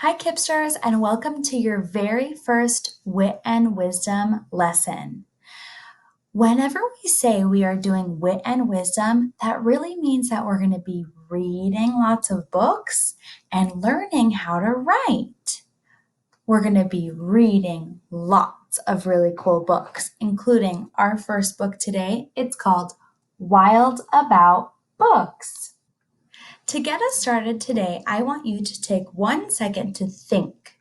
Hi, Kipsters, and welcome to your very first Wit and Wisdom lesson. Whenever we say we are doing Wit and Wisdom, that really means that we're going to be reading lots of books and learning how to write. We're going to be reading lots of really cool books, including our first book today. It's called Wild About Books. To get us started today, I want you to take 1 second to think.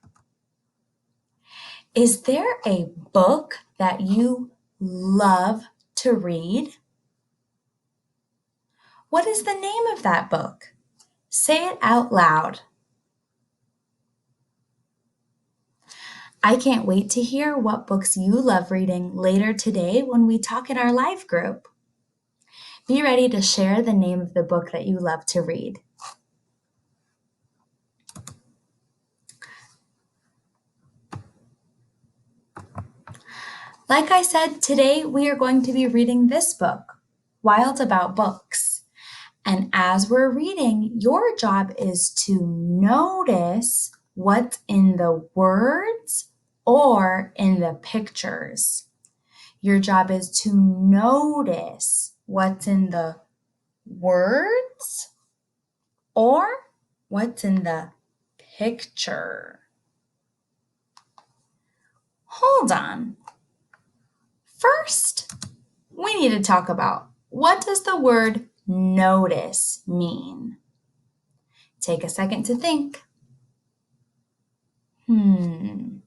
Is there a book that you love to read? What is the name of that book? Say it out loud. I can't wait to hear what books you love reading later today when we talk in our live group. Be ready to share the name of the book that you love to read. Like I said, today we are going to be reading this book, Wild About Books. And as we're reading, your job is to notice what's in the words or in the pictures. Your job is to notice what's in the words or what's in the picture. Hold on. First, we need to talk about what does the word notice mean? Take a second to think. When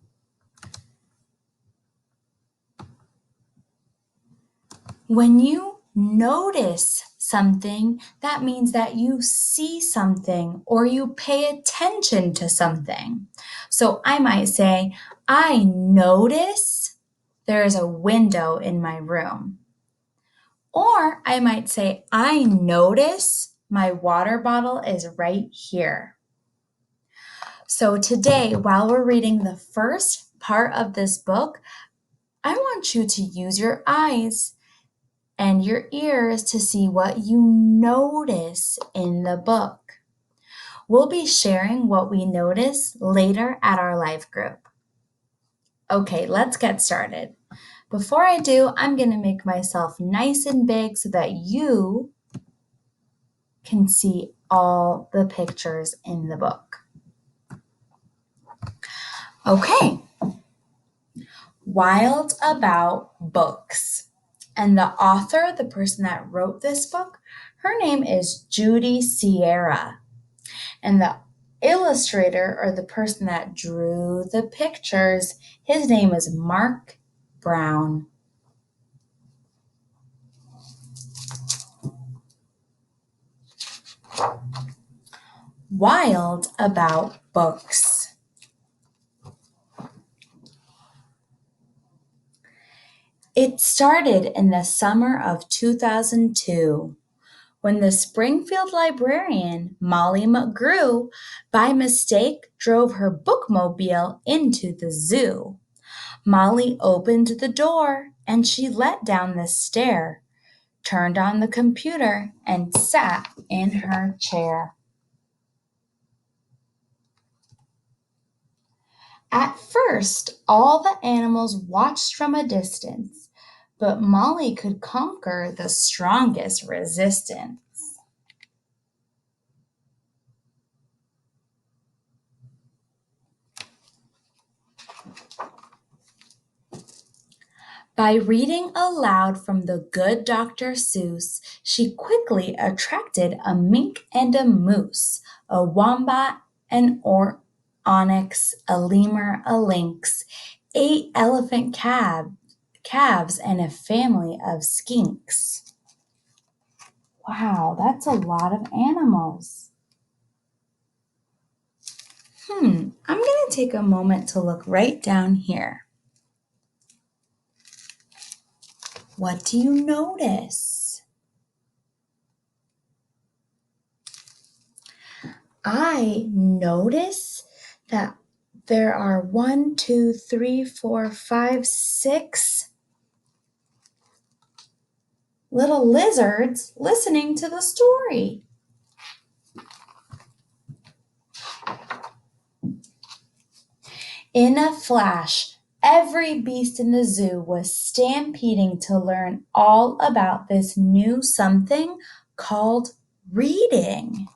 you notice something, that means that you see something or you pay attention to something. So I might say, I notice there is a window in my room. Or I might say, I notice my water bottle is right here. So today, while we're reading the first part of this book, I want you to use your eyes and your ears to see what you notice in the book. We'll be sharing what we notice later at our live group. Okay, let's get started. Before I do, I'm going to make myself nice and big so that you can see all the pictures in the book. Okay, Wild About Books. And the author, the person that wrote this book, her name is Judy Sierra. And the illustrator, or the person that drew the pictures, his name is Mark Brown. Wild About Books. It started in the summer of 2002 when the Springfield librarian, Molly McGrew, by mistake drove her bookmobile into the zoo. Molly opened the door and she let down the stair, turned on the computer, and sat in her chair. At first, all the animals watched from a distance, but Molly could conquer the strongest resistance. By reading aloud from the good Dr. Seuss, she quickly attracted a mink and a moose, a wombat, an onyx, a lemur, a lynx, 8 elephant calves, and a family of skinks. Wow, that's a lot of animals. I'm going to take a moment to look right down here. What do you notice? I notice that there are 1, 2, 3, 4, 5, 6 little lizards listening to the story. In a flash, every beast in the zoo was stampeding to learn all about this new something called reading.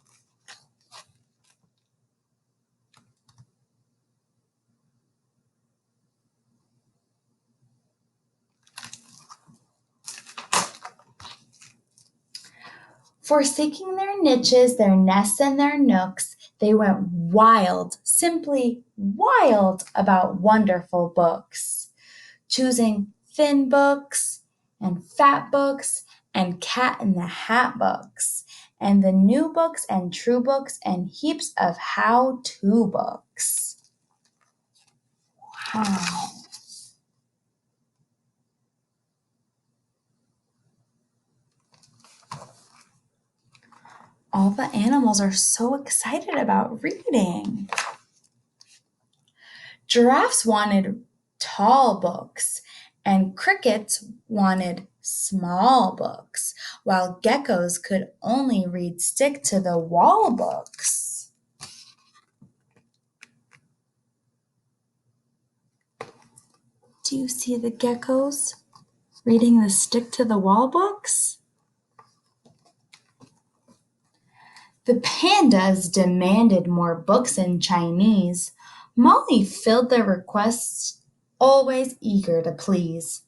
Forsaking their niches, their nests, and their nooks, they went wild, simply wild about wonderful books, choosing thin books and fat books and cat in the hat books and the new books and true books and heaps of how-to books. Wow. All the animals are so excited about reading. Giraffes wanted tall books, and crickets wanted small books, while geckos could only read stick to the wall books. Do you see the geckos reading the stick to the wall books? The pandas demanded more books in Chinese. Molly filled their requests, always eager to please.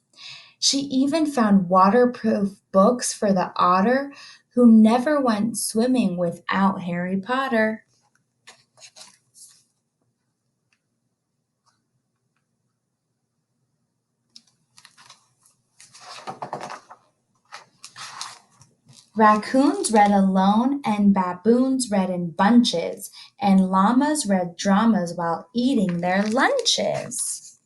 She even found waterproof books for the otter who never went swimming without Harry Potter. Raccoons read alone, and baboons read in bunches, and llamas read dramas while eating their lunches.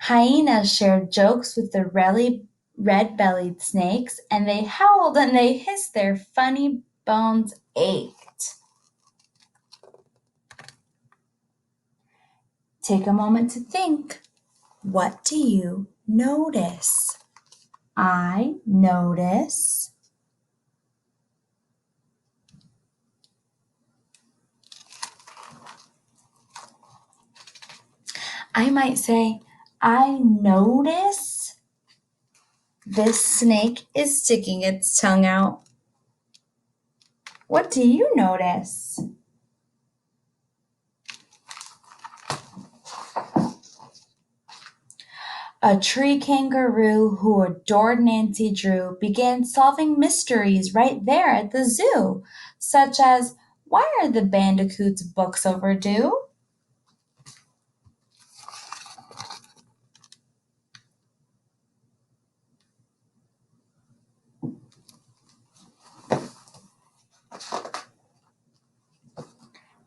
Hyenas shared jokes with the red-bellied snakes, and they howled and they hissed, their funny bones ached. Take a moment to think. What do you notice? I notice I might say, I notice this snake is sticking its tongue out. What do you notice? A tree kangaroo who adored Nancy Drew began solving mysteries right there at the zoo, such as, why are the bandicoots' books overdue?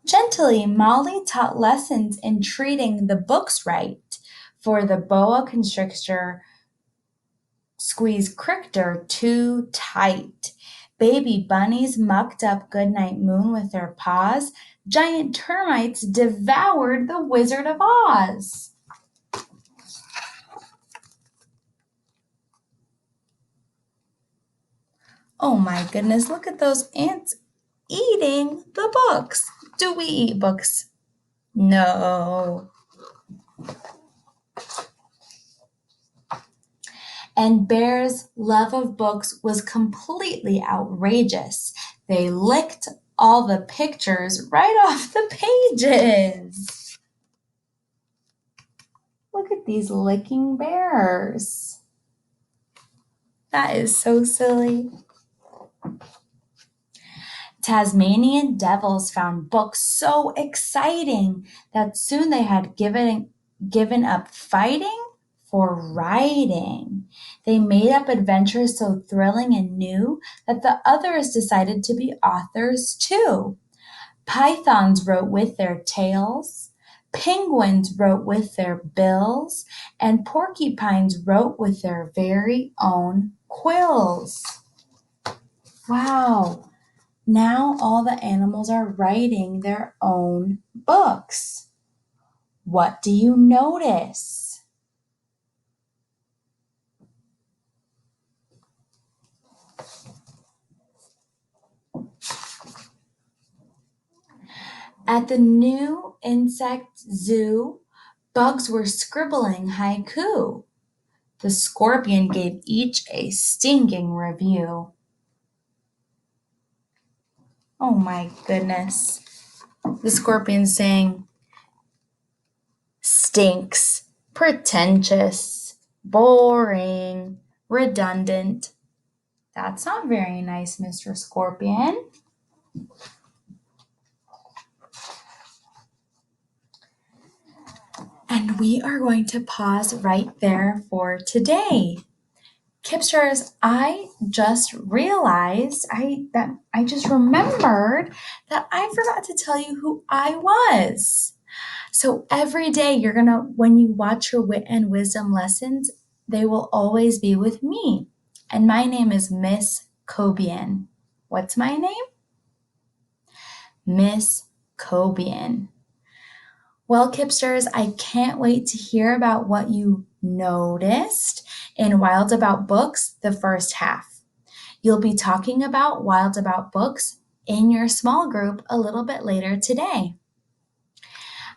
Gently, Molly taught lessons in treating the books right, for the boa constrictor squeezed Crichter too tight. Baby bunnies mucked up Goodnight Moon with their paws. Giant termites devoured the Wizard of Oz. Oh my goodness, look at those ants eating the books. Do we eat books? No. And Bear's love of books was completely outrageous. They licked all the pictures right off the pages. Look at these licking bears. That is so silly. Tasmanian devils found books so exciting that soon they had given up fighting for writing. They made up adventures so thrilling and new that the others decided to be authors too. Pythons wrote with their tails, penguins wrote with their bills, and porcupines wrote with their very own quills. Wow! Now all the animals are writing their own books. What do you notice? At the new insect zoo, bugs were scribbling haiku. The scorpion gave each a stinging review. Oh my goodness. The scorpion saying, stinks, pretentious, boring, redundant. That's not very nice, Mr. Scorpion. And we are going to pause right there for today. Kipsters, I just realized, I just remembered that I forgot to tell you who I was. So every day when you watch your Wit and Wisdom lessons, they will always be with me. And my name is Miss Cobian. What's my name? Miss Cobian. Well, Kipsters, I can't wait to hear about what you noticed in Wild About Books, the first half. You'll be talking about Wild About Books in your small group a little bit later today.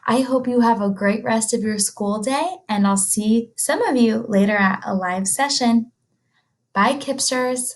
I hope you have a great rest of your school day, and I'll see some of you later at a live session. Bye, Kipsters.